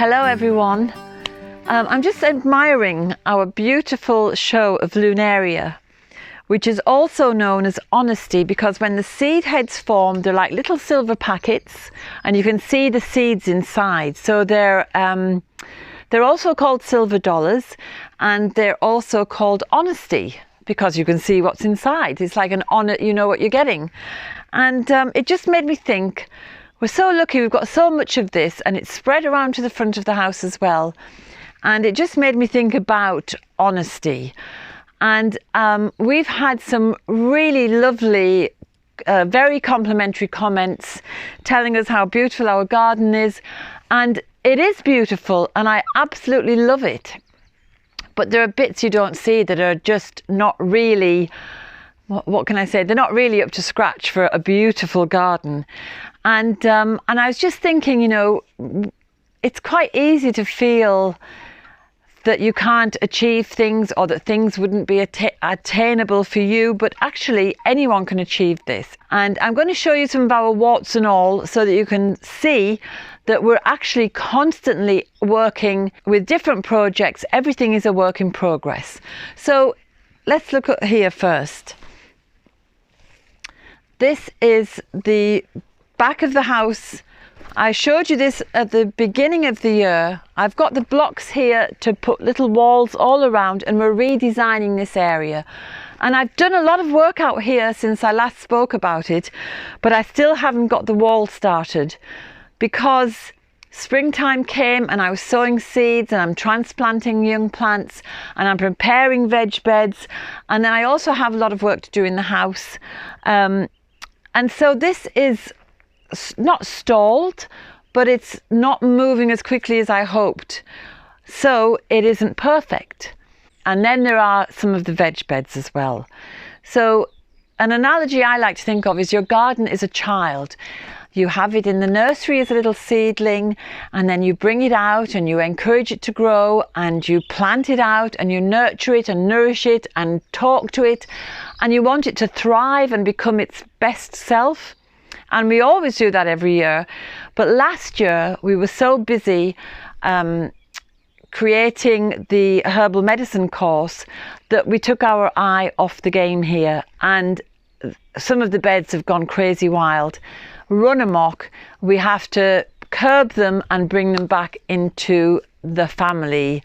Hello everyone. I'm just admiring our beautiful show of Lunaria, which is also known as honesty, because when the seed heads form, they're like little silver packets and you can see the seeds inside. So they're also called silver dollars, and they're also called honesty because you can see what's inside. It's like an honor, you know what you're getting. And it just made me think, we're so lucky we've got so much of this, and it's spread around to the front of the house as well. And it just made me think about honesty. And we've had some really lovely, very complimentary comments telling us how beautiful our garden is. And it is beautiful, and I absolutely love it. But there are bits you don't see that are just not really, what can I say? They're not really up to scratch for a beautiful garden. And I was just thinking, you know, it's quite easy to feel that you can't achieve things, or that things wouldn't be attainable for you, but actually anyone can achieve this. And I'm going to show you some of our warts and all, so that you can see that we're actually constantly working with different projects. Everything is a work in progress. So let's look at here first. This is the back of the house. I showed you this at the beginning of the year. I've got the blocks here to put little walls all around, and we're redesigning this area. And I've done a lot of work out here since I last spoke about it, but I still haven't got the wall started because springtime came and I was sowing seeds, and I'm transplanting young plants, and I'm preparing veg beds, and then I also have a lot of work to do in the house. And so this is not stalled, but it's not moving as quickly as I hoped. So it isn't perfect. And then there are some of the veg beds as well. So an analogy I like to think of is your garden is a child. You have it in the nursery as a little seedling, and then you bring it out and you encourage it to grow, and you plant it out and you nurture it and nourish it and talk to it, and you want it to thrive and become its best self. And we always do that every year. But last year we were so busy creating the herbal medicine course that we took our eye off the game here, and some of the beds have gone crazy wild, run amok. We have to curb them and bring them back into the family,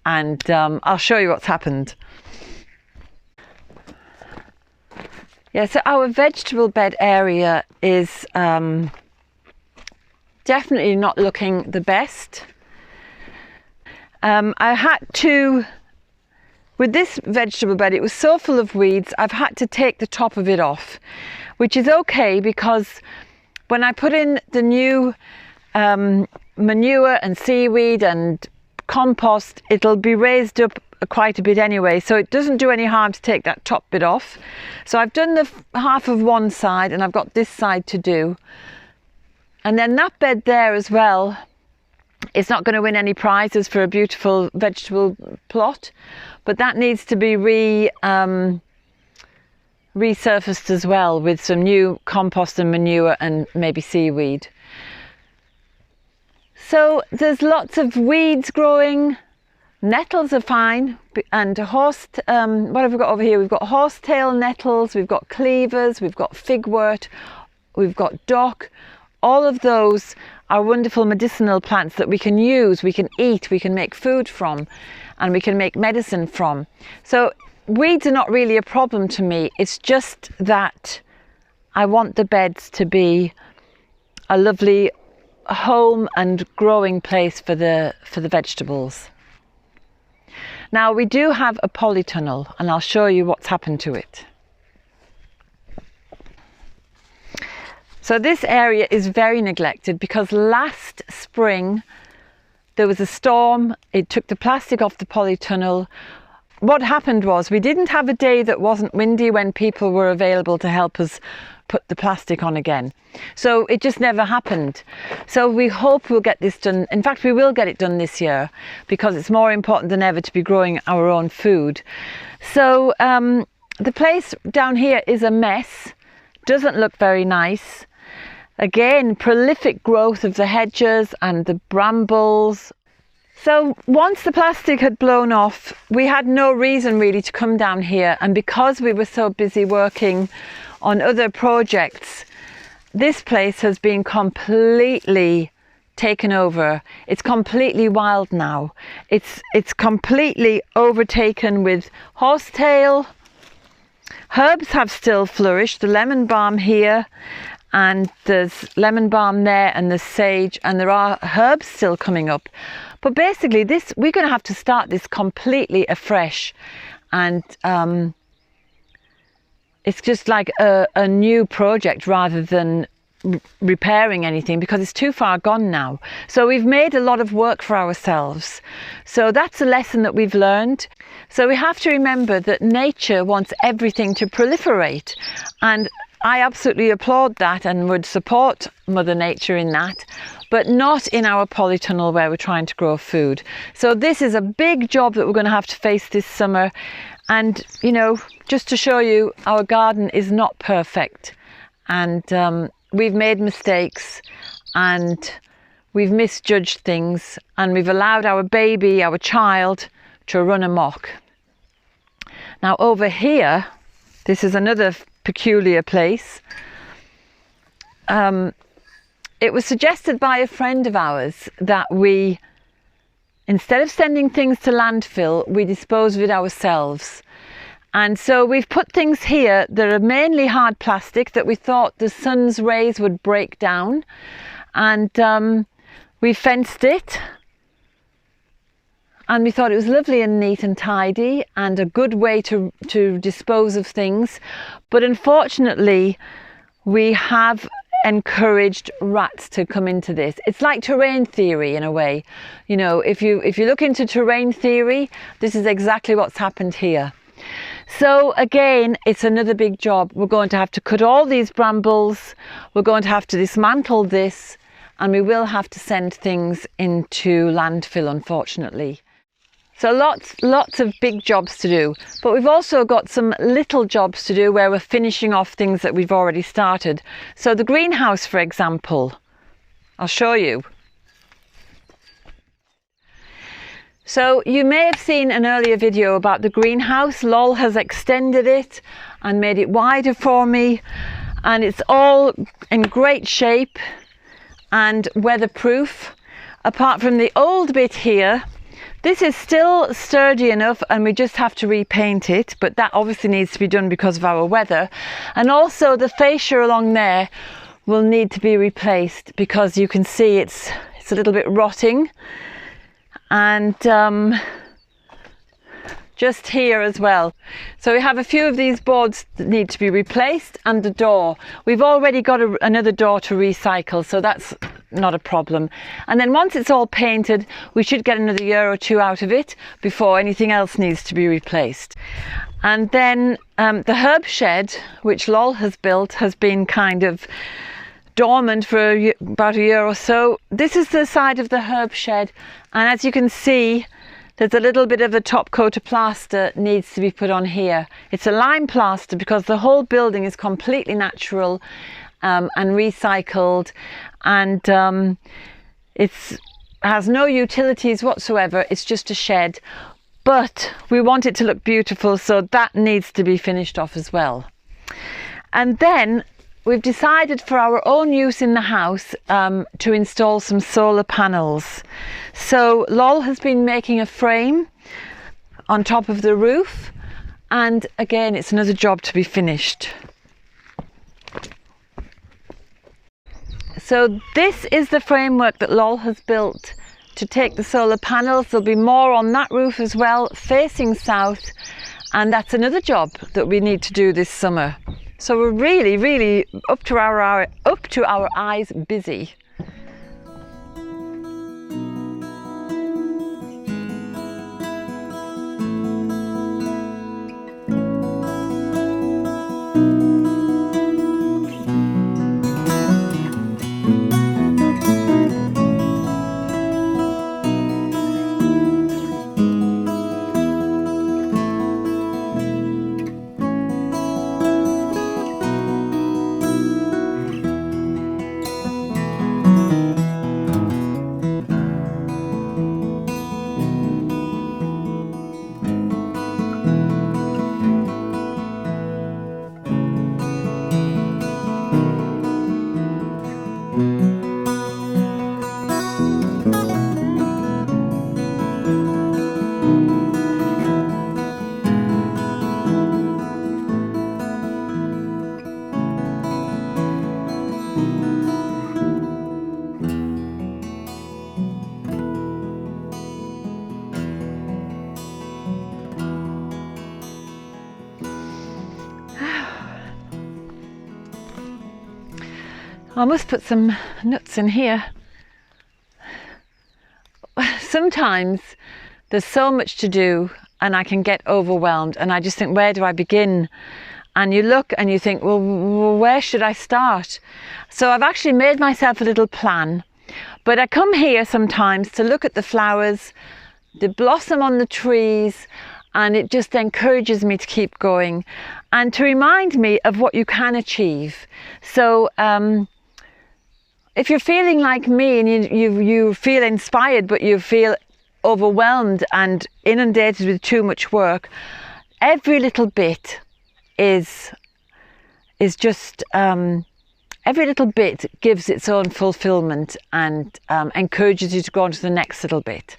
and I'll show you what's happened. Yeah, so our vegetable bed area is definitely not looking the best. I had to, with this vegetable bed, it was so full of weeds, I've had to take the top of it off, which is okay, because when I put in the new manure and seaweed and compost, it'll be raised up quite a bit anyway, so it doesn't do any harm to take that top bit off. So I've done the half of one side, and I've got this side to do. And then that bed there as well, it's not going to win any prizes for a beautiful vegetable plot, but that needs to be resurfaced as well with some new compost and manure and maybe seaweed. So there's lots of weeds growing. Nettles are fine, and what have we got over here? We've got horsetail nettles, we've got cleavers, we've got figwort, we've got dock. All of those are wonderful medicinal plants that we can use, we can eat, we can make food from, and we can make medicine from. So weeds are not really a problem to me. It's just that I want the beds to be a lovely home and growing place for the vegetables. Now we do have a polytunnel, and I'll show you what's happened to it. So this area is very neglected because last spring there was a storm. It took the plastic off the polytunnel. What happened was we didn't have a day that wasn't windy when people were available to help us put the plastic on again. So it just never happened. So we hope we'll get this done. In fact, we will get it done this year, because it's more important than ever to be growing our own food. So the place down here is a mess, doesn't look very nice. again, prolific growth of the hedges and the brambles. So once the plastic had blown off, we had no reason really to come down here, and because we were so busy working on other projects, this place has been completely taken over. It's completely wild now. It's completely overtaken with horsetail. Herbs have still flourished, the lemon balm here, and there's lemon balm there, and there's sage, and there are herbs still coming up. But basically this, we're going to have to start this completely afresh, and it's just like a new project rather than repairing anything, because it's too far gone now. So we've made a lot of work for ourselves. So that's a lesson that we've learned. So we have to remember that nature wants everything to proliferate, and I absolutely applaud that and would support Mother Nature in that, but not in our polytunnel where we're trying to grow food. So this is a big job that we're going to have to face this summer. And, you know, just to show you, our garden is not perfect, and we've made mistakes, and we've misjudged things, and we've allowed our baby, our child, to run amok. Now over here, this is another peculiar place. It was suggested by a friend of ours that we, instead of sending things to landfill, we dispose of it ourselves. And so we've put things here that are mainly hard plastic that we thought the sun's rays would break down, and we fenced it, and we thought it was lovely and neat and tidy and a good way to dispose of things. But unfortunately we have encouraged rats to come into this. It's like terrain theory in a way. You know, if you look into terrain theory, this is exactly what's happened here. So again, it's another big job. We're going to have to cut all these brambles, we're going to have to dismantle this, and we will have to send things into landfill, unfortunately. So lots of big jobs to do, but we've also got some little jobs to do where we're finishing off things that we've already started. So the greenhouse, for example, I'll show you. So you may have seen an earlier video about the greenhouse. Lol has extended it and made it wider for me, and it's all in great shape and weatherproof. Apart from the old bit here, this is still sturdy enough, and we just have to repaint it, but that obviously needs to be done because of our weather. And also the fascia along there will need to be replaced, because you can see it's a little bit rotting. And just here as well. So we have a few of these boards that need to be replaced, and the door. We've already got another door to recycle, so that's not a problem. And then once it's all painted, we should get another year or two out of it before anything else needs to be replaced. And then the herb shed, which Lol has built, has been kind of dormant for about a year or so. This is the side of the herb shed, and as you can see, there's a little bit of a top coat of plaster needs to be put on here. It's a lime plaster because the whole building is completely natural and recycled, and it has no utilities whatsoever. It's just a shed, but we want it to look beautiful, so that needs to be finished off as well. And then we've decided for our own use in the house to install some solar panels. So Lol has been making a frame on top of the roof, and again, it's another job to be finished. So this is the framework that Lol has built to take the solar panels. There'll be more on that roof as well, facing south, and that's another job that we need to do this summer. So we're really up to our eyes busy. I must put some nuts in here. Sometimes there's so much to do and I can get overwhelmed and I just think, where do I begin? And you look and you think, well, where should I start? So I've actually made myself a little plan. But I come here sometimes to look at the flowers, the blossom on the trees, and it just encourages me to keep going and to remind me of what you can achieve. So if you're feeling like me and you feel inspired but you feel overwhelmed and inundated with too much work, every little bit is just every little bit gives its own fulfillment and encourages you to go on to the next little bit.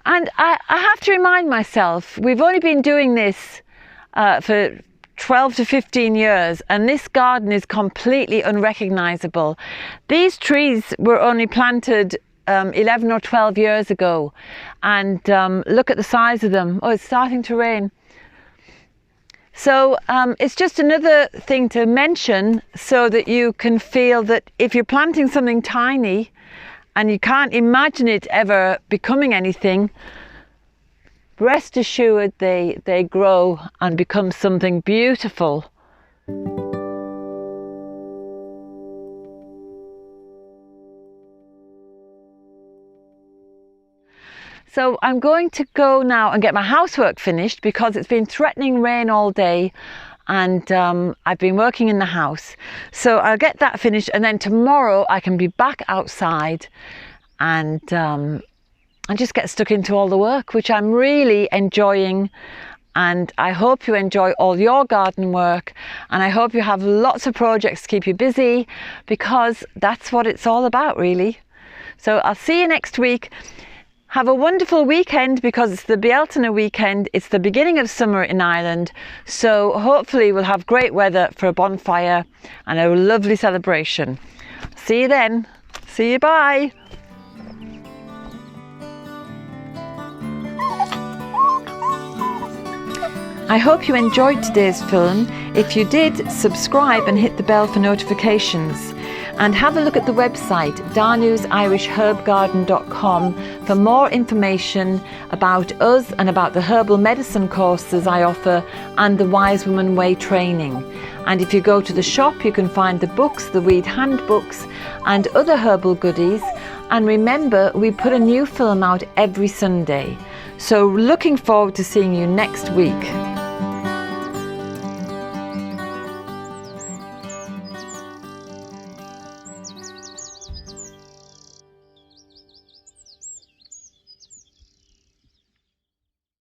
And I have to remind myself, we've only been doing this for 12 to 15 years and this garden is completely unrecognisable. These trees were only planted 11 or 12 years ago, and look at the size of them. Oh, it's starting to rain. So it's just another thing to mention so that you can feel that if you're planting something tiny and you can't imagine it ever becoming anything, rest assured they grow and become something beautiful. So I'm going to go now and get my housework finished because it's been threatening rain all day and I've been working in the house. So I'll get that finished and then tomorrow I can be back outside and just get stuck into all the work, which I'm really enjoying. And I hope you enjoy all your garden work and I hope you have lots of projects to keep you busy, because that's what it's all about, really. So I'll see you next week. Have a wonderful weekend, because it's the Bealtaine weekend. It's the beginning of summer in Ireland. So hopefully we'll have great weather for a bonfire and a lovely celebration. See you then. See you, bye. I hope you enjoyed today's film. If you did, subscribe and hit the bell for notifications. And have a look at the website danusirishherbgarden.com for more information about us and about the herbal medicine courses I offer and the Wise Woman Way training. And if you go to the shop, you can find the books, the weed handbooks and other herbal goodies. And remember, we put a new film out every Sunday. So looking forward to seeing you next week.